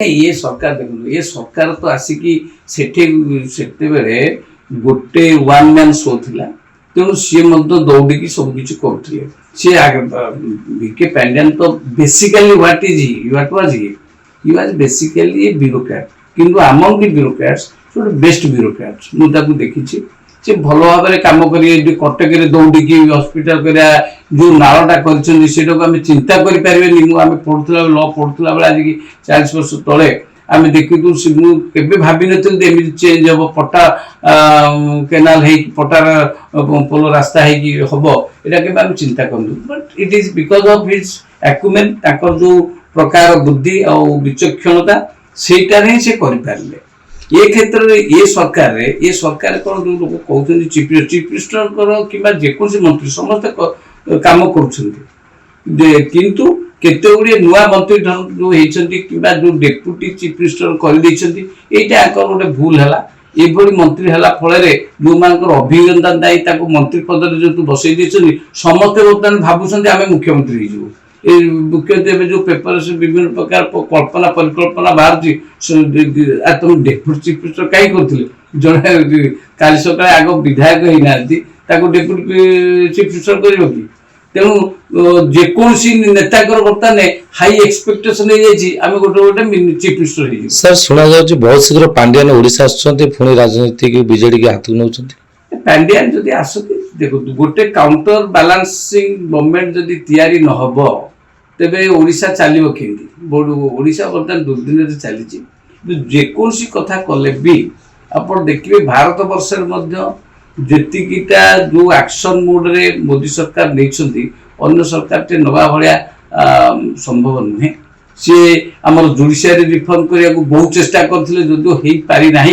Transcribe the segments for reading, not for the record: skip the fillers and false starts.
ये सरकार देखो ये सरकार तो आसिकी सेते गोटे वन मैन शो थिला तेणु सी दौड़ी सब किसी करुले सी वीके पांड्यान तो basically what is he what was he was basically bureaucrat किंतु among the bureaucrats best bureaucrats मुझे देखी से भल भाव में कम कर कटक दौड़ी हस्पिटाल कर जो नाड़ा कर चिंता करें पढ़ुला ल पढ़ुला बेले आज 40 वर्ष तले आम देखु के भाव नी चेंज हम पट्टा केनाल पट्टार पोल रास्ता हम यहाँ चिंता करूँ but it is because of his acumen जो प्रकार बुद्धि और विचक्षणता सेटार ही से कर ये क्षेत्र में ये सरकार कौन जो लोग कहते चीफ मिनिस्टर कि जेकोसी मंत्री समस्त काम किंतु केते गुड़े नुआ मंत्री जो होती जो डेप्यूटी चीफ मिनिस्टर कर गोटे भूल है ये मंत्री है फल जो मान अभिज्ञता नहीं मंत्री पद जो बसई समस्ते बर्तमान भावुं आम मुख्यमंत्री हो मुख्यमंत्री जो पेपर से विभिन्न प्रकार कल्पना परिकल्पना बाहर तुम डेप्यूटी चीफ मिनिस्टर कहीं करते जड़े काली सकाଳେ आग विधायक ही ना डेप्यूटी चीफ मिनिस्टर कर तेणु जेकोसी नेता बर्तमान हाई एक्सपेक्टेशन आम गोटे गोटे चीफ मिनिस्टर सर शुणा जाऊँ बहुत शीघ्र पांड्यान ओडिशा पुणी राजनीति बीजेडी के हाथ नौ पांड्यान जदि आसती देखो गोटे काउंटर बालांसिंग गवर्नमेंट जदि तैयारी न हब तेबे ओडिशा चलो केमती ओडिशा बर्तमान दुर्दिन चली जेकोसी कथा कले भी आप देखिए भारत वर्ष जीटा जो एक्शन मोड्रे मोदी सरकार नहीं अन्य सरकार टे नवा भाया संभव नुहे सी आम जुडिशियरी रिफॉर्म करने को बहुत चेष्टा करते जो हो पारि ना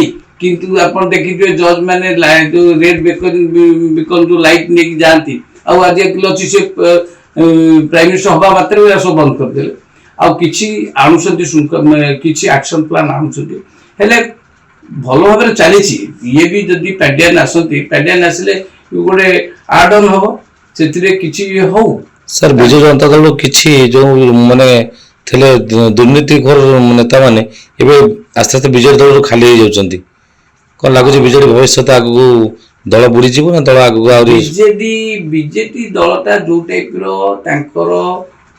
किंतु आप देखिए जज मैंने जो रेड बेकन जो लाइट नहीं जाती आज अच्छी से प्राइम मिनिस्टर हवा मात्र सब बंद करदे किसी एक्शन प्लान आनुले भल भाव चली ये भी जदि पांड्यान आसती पांड्यान आसिले गोटे आड ऑन हम से हो सर विजु जनता दल किसी जो माने दुर्नीतिखोर नेता माने आस्ते आस्ते विजय दल खाली हो जाती कौन लगुच विजेडी भविष्य आगू दल बुड़ीज ना दल आगू बीजेडी दलटा जो टाइप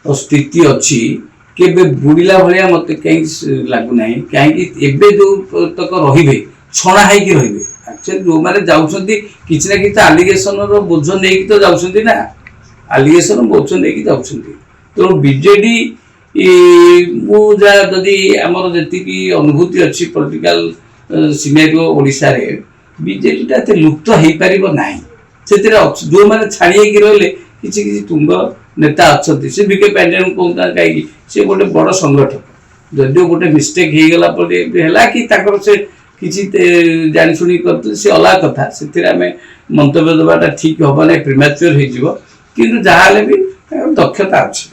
स्थिति अच्छी केबे बुड़ीला भाया मत कहीं लगुना कहीं जो तक रे छणा है एक्चुअली जो मैंने जाऊँगी किसी ना कि आलिगेसन बोझ नहीं तो जाऊँगी ना आलिगेसन बोझ नहीं जाऊँगी तेणु बीजेडी जदि आमर जी अनुभूति अच्छी पॉलिटिकल सिनेरियो ओडिशा रे बीजेडीटा एत लुप्त हो पार ना से जो मैंने छाड़ी रही किसी तुंग नेता अच्छा से वीके पांड्यान कहता कहीं से गोटे बड़ संगठक जदिव गोटे मिस्टेक हो गला कि से किसी जाशुणी करते से अलग कथा से आम मंतव्य देवाटा ठीक हम ना प्रिमेच्योर हो जहाँ भी दक्षता अच्छी।